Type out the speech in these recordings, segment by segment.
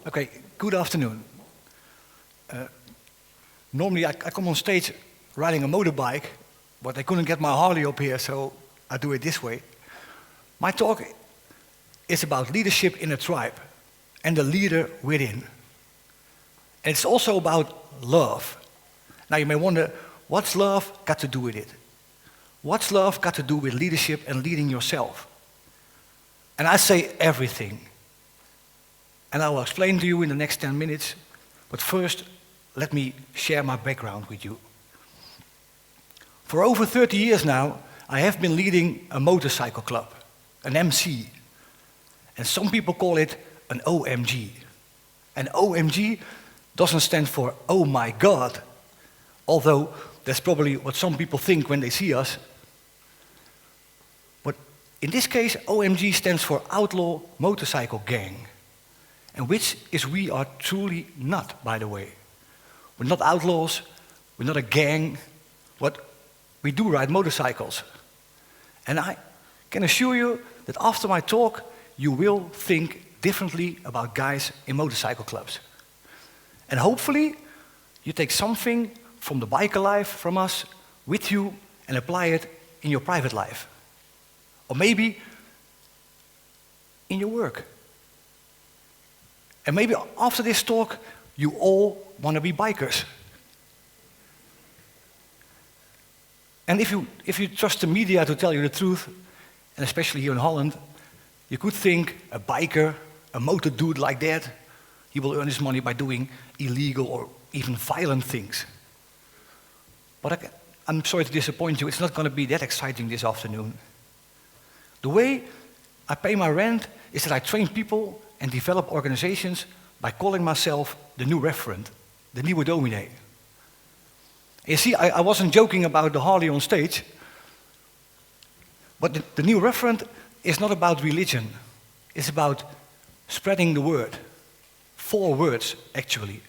Okay, good afternoon. Normally I come on stage riding a motorbike, but I couldn't get my Harley up here, so I do it this way. My talk is about leadership in a tribe and the leader within. And it's also about love. Now you may wonder, what's love got to do with it? What's love got to do with leadership and leading yourself? And I say everything. And I will explain to you in the next 10 minutes. But first, let me share my background with you. For over 30 years now, I have been leading a motorcycle club, an MC. And some people call it an OMG. And OMG doesn't stand for oh my God, although that's probably what some people think when they see us. But in this case, OMG stands for Outlaw Motorcycle Gang. And which is we are truly not, by the way. We're not outlaws, we're not a gang, but we do ride motorcycles. And I can assure you that after my talk, you will think differently about guys in motorcycle clubs. And hopefully, you take something from the biker life from us with you and apply it in your private life. Or maybe in your work. And maybe after this talk, you all want to be bikers. And if you trust the media to tell you the truth, and especially here in Holland, you could think a biker, a motor dude like that, he will earn his money by doing illegal or even violent things. But I'm sorry to disappoint you, it's not going to be that exciting this afternoon. The way I pay my rent is that I train people and develop organizations by calling myself the new referent, the nieuwe dominee. You see, I wasn't joking about the Harley on stage, but the new referent is not about religion. It's about spreading the word. 4 words, actually.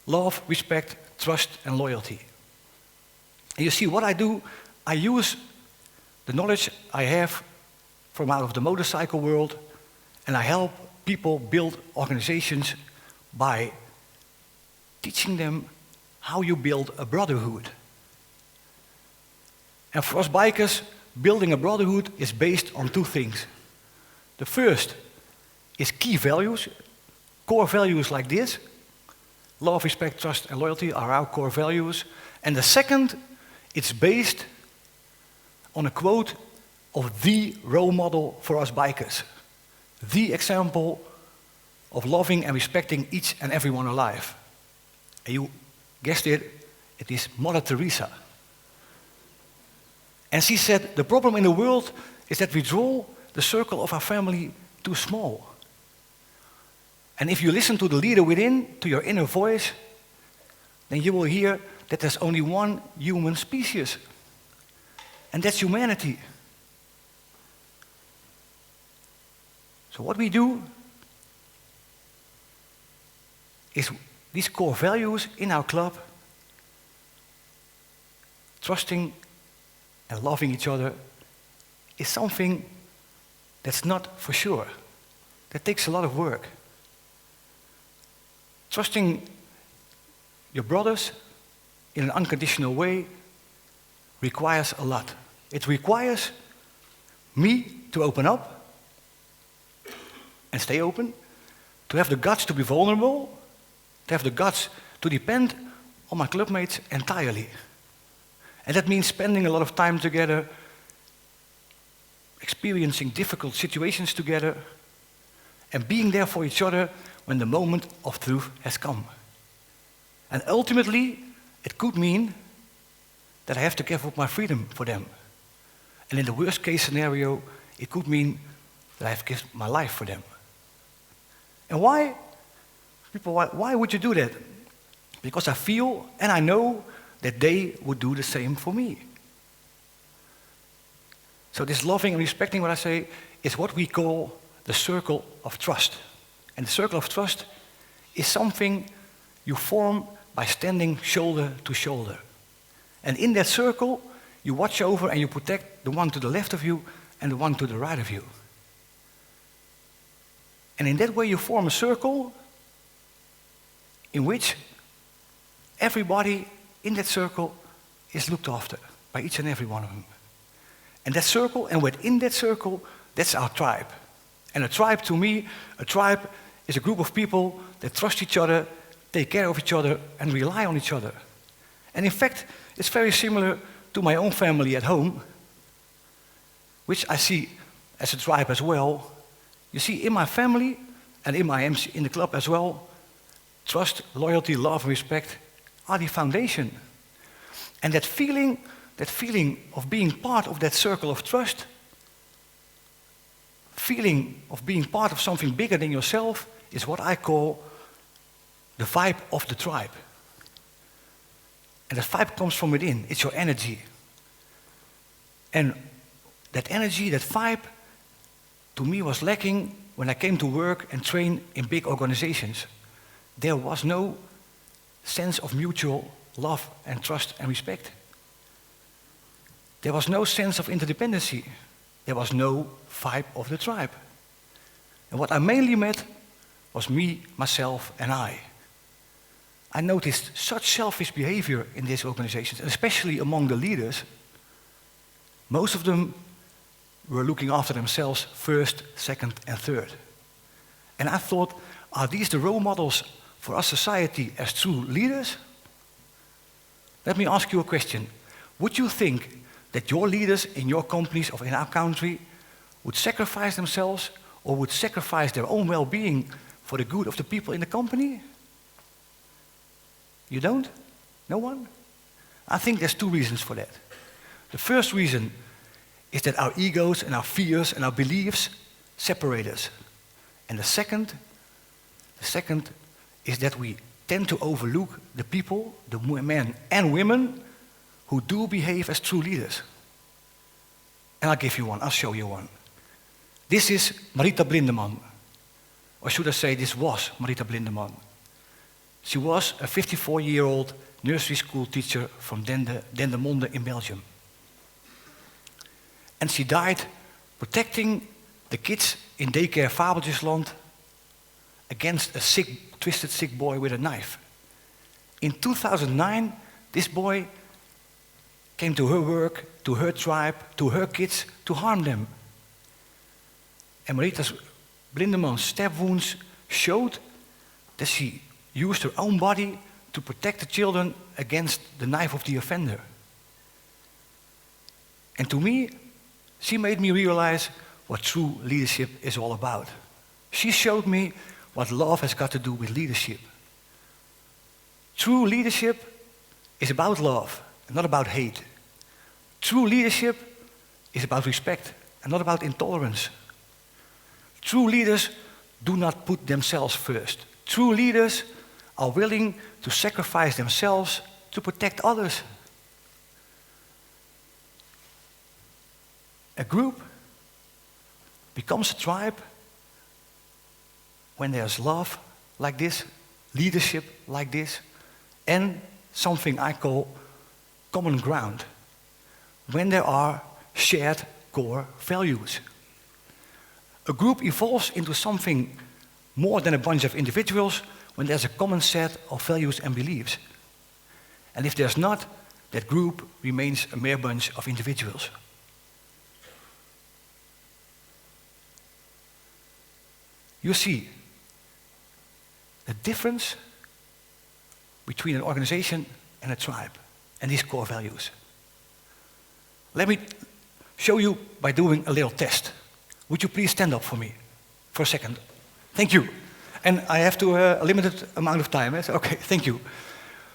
Love, respect, trust, and loyalty. And you see, what I do, I use the knowledge I have from out of the motorcycle world, and I help people build organizations by teaching them how you build a brotherhood. And for us bikers, building a brotherhood is based on 2 things. The first is key values, core values like this. Love, respect, trust, and loyalty are our core values. And the second, it's based on a quote of the role model for us bikers. The example of loving and respecting each and everyone alive. And you guessed it, it is Mother Teresa. And she said, the problem in the world is that we draw the circle of our family too small. And if you listen to the leader within, to your inner voice, then you will hear that there's only one human species. And that's humanity. So what we do is these core values in our club, trusting and loving each other, is something that's not for sure. That takes a lot of work. Trusting your brothers in an unconditional way requires a lot. It requires me to open up and stay open, to have the guts to be vulnerable, to have the guts to depend on my clubmates entirely. And that means spending a lot of time together, experiencing difficult situations together, and being there for each other when the moment of truth has come. And ultimately, it could mean that I have to give up my freedom for them. And in the worst case scenario, it could mean that I have to give my life for them. And why? People, why would you do that? Because I feel and I know that they would do the same for me. So this loving and respecting what I say is what we call the circle of trust. And the circle of trust is something you form by standing shoulder to shoulder. And in that circle, you watch over and you protect the one to the left of you and the one to the right of you. And in that way you form a circle in which everybody in that circle is looked after by each and every one of them. And that circle, and within that circle, that's our tribe. And a tribe, to me, a tribe is a group of people that trust each other, take care of each other, and rely on each other. And in fact, it's very similar to my own family at home, which I see as a tribe as well. You see, in my family, and in the club as well, trust, loyalty, love, and respect are the foundation. And that feeling of being part of that circle of trust, feeling of being part of something bigger than yourself, is what I call the vibe of the tribe. And that vibe comes from within. It's your energy. And that energy, that vibe, to me was lacking when I came to work and train in big organizations. There was no sense of mutual love and trust and respect. There was no sense of interdependency. There was no vibe of the tribe. And what I mainly met was me, myself, and I. I noticed such selfish behavior in these organizations, and especially among the leaders. Most of them were looking after themselves first, second, and third. And I thought, are these the role models for our society as true leaders? Let me ask you a question. Would you think that your leaders in your companies or in our country would sacrifice themselves or would sacrifice their own well-being for the good of the people in the company? You don't? No one? I think there's two reasons for that. The first reason is that our egos and our fears and our beliefs separate us. And the second is that we tend to overlook the people, the men and women, who do behave as true leaders. And I'll give you one, I'll show you one. This is Marita Blindeman. Or should I say, this was Marita Blindeman. She was a 54-year-old nursery school teacher from Dendermonde in Belgium. And she died protecting the kids in daycare Fabeltjesland against a twisted sick boy with a knife. In 2009, this boy came to her work, to her tribe, to her kids, to harm them. And Marita Blindeman's stab wounds showed that she used her own body to protect the children against the knife of the offender. And to me, she made me realize what true leadership is all about. She showed me what love has got to do with leadership. True leadership is about love and not about hate. True leadership is about respect and not about intolerance. True leaders do not put themselves first. True leaders are willing to sacrifice themselves to protect others. A group becomes a tribe when there's love like this, leadership like this, and something I call common ground, when there are shared core values. A group evolves into something more than a bunch of individuals when there's a common set of values and beliefs. And if there's not, that group remains a mere bunch of individuals. You see the difference between an organization and a tribe and these core values. Let me show you by doing a little test. Would you please stand up for me for a second? Thank you. And I have a limited amount of time. So, okay, thank you.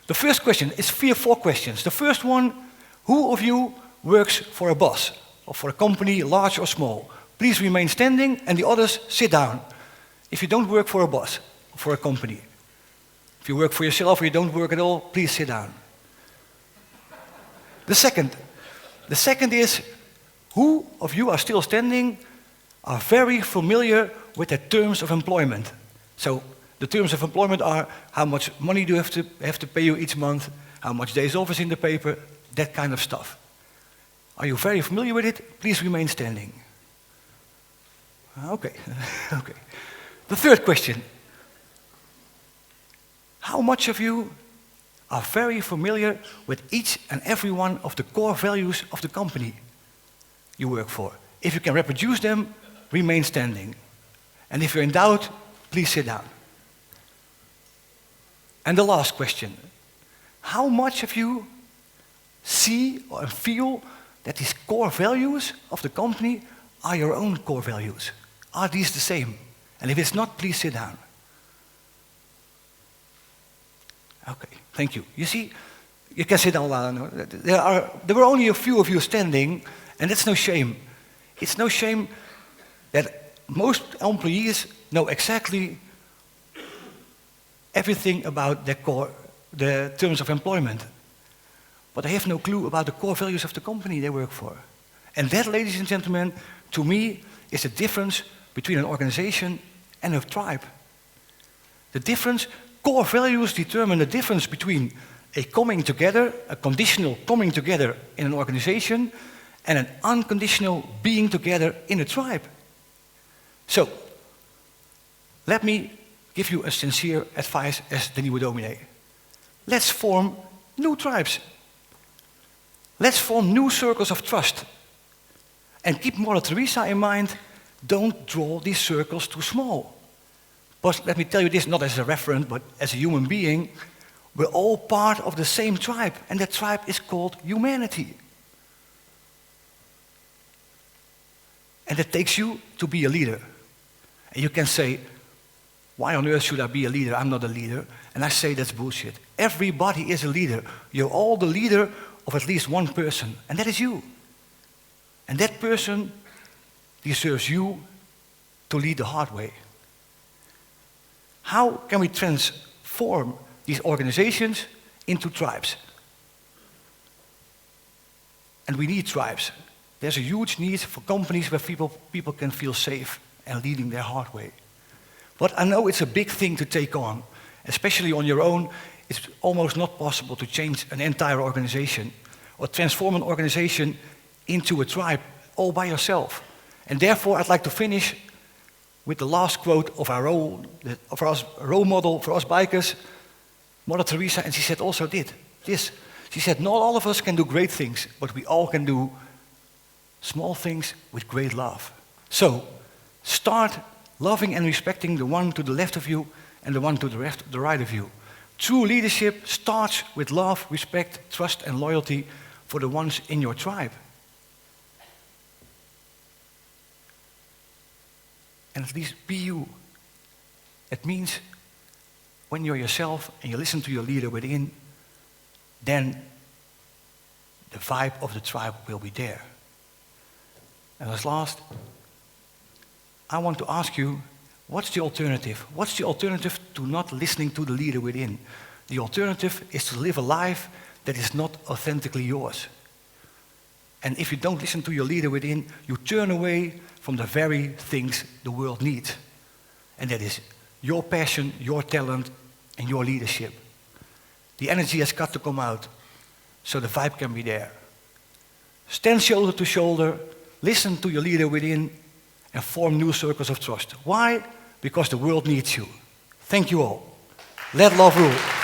The first question is 4 questions. The first one, who of you works for a boss or for a company, large or small? Please remain standing, and the others sit down. If you don't work for a boss or for a company, if you work for yourself or you don't work at all, please sit down. The second is, who of you are still standing are very familiar with the terms of employment? So the terms of employment are how much money do you have to pay you each month, how much days off is in the paper, that kind of stuff. Are you very familiar with it? Please remain standing. Okay, okay. The third question. How much of you are very familiar with each and every one of the core values of the company you work for? If you can reproduce them, remain standing. And if you're in doubt, please sit down. And the last question. How much of you see or feel that these core values of the company are your own core values? Are these the same? And if it's not, please sit down. Okay, thank you. You see, you can sit down now. There were only a few of you standing, and that's no shame. It's no shame that most employees know exactly everything about the terms of employment. But they have no clue about the core values of the company they work for. And that, ladies and gentlemen, to me, is the difference between an organization and a tribe. The difference, core values determine the difference between a coming together, a conditional coming together in an organization, and an unconditional being together in a tribe. So, let me give you a sincere advice as the nieuwe dominee. Let's form new tribes. Let's form new circles of trust. And keep Mother Teresa in mind, don't draw these circles too small. But let me tell you this, not as a referent, but as a human being, we're all part of the same tribe, and that tribe is called humanity. And it takes you to be a leader. And you can say, why on earth should I be a leader? I'm not a leader. And I say that's bullshit. Everybody is a leader. You're all the leader of at least one person, and that is you. And that person deserves you to lead the hard way. How can we transform these organizations into tribes? And we need tribes. There's a huge need for companies where people can feel safe and leading their hard way. But I know it's a big thing to take on. Especially on your own, it's almost not possible to change an entire organization or transform an organization into a tribe all by yourself. And therefore, I'd like to finish with the last quote of our role model for us bikers, Mother Teresa, and she said also this. She said, not all of us can do great things, but we all can do small things with great love. So, start loving and respecting the one to the left of you and the one to the right of you. True leadership starts with love, respect, trust, and loyalty for the ones in your tribe. And at least be you. It means when you're yourself and you listen to your leader within, then the vibe of the tribe will be there. And as last, I want to ask you, what's the alternative? What's the alternative to not listening to the leader within? The alternative is to live a life that is not authentically yours. And if you don't listen to your leader within, you turn away from the very things the world needs. And that is your passion, your talent, and your leadership. The energy has got to come out so the vibe can be there. Stand shoulder to shoulder, listen to your leader within, and form new circles of trust. Why? Because the world needs you. Thank you all. Let love rule.